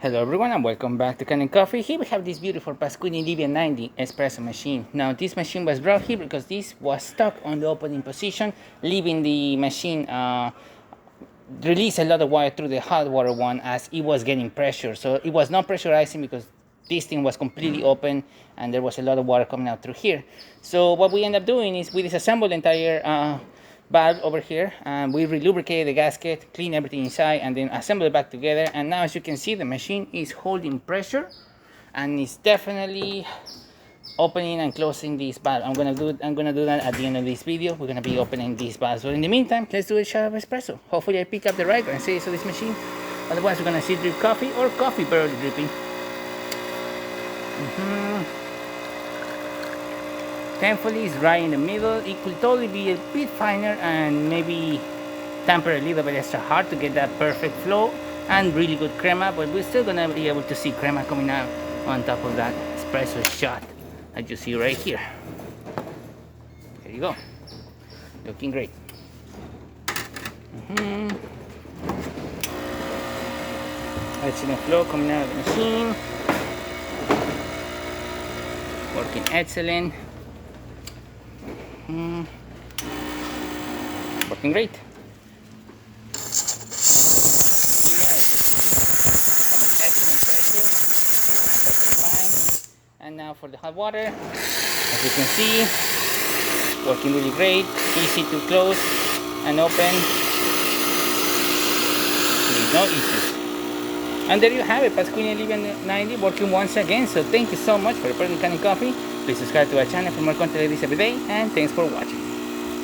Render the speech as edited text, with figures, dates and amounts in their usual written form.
Hello everyone and welcome back to Kanen Coffee. Here we have this beautiful Pasquini Hot 90 espresso machine. Now this machine was brought here because this was stuck on the opening position, leaving the machine release a lot of water through the hot water one as it was getting pressure. So it was not pressurizing because this thing was completely open and there was a lot of water coming out through here. So what we end up doing is we disassembled the entire valve over here, and we re-lubricated the gasket, clean everything inside, and then assemble it back together. And now, as you can see, the machine is holding pressure and it's definitely opening and closing this valve. I'm gonna do that at the end of this video. We're gonna be opening this valve. So in the meantime, let's do a shot of espresso. Hopefully I pick up the right and say so this machine. Otherwise we're gonna see drip coffee or coffee barely dripping. Thankfully it's right in the middle. It could totally be a bit finer and maybe tamper a little bit extra hard to get that perfect flow and really good crema, but we're still gonna be able to see crema coming out on top of that espresso shot that you see right here. There you go. Looking great. Excellent flow coming out of the machine. Working excellent. Working great. Excellent pressure, perfectly fine. And now for the hot water, as you can see, working really great, easy to close and open with no issues. And there you have it, Pasquini Hot 90 working once again. So thank you so much for supporting Kanen Coffee. Please subscribe to our channel for more content like this every day, and thanks for watching.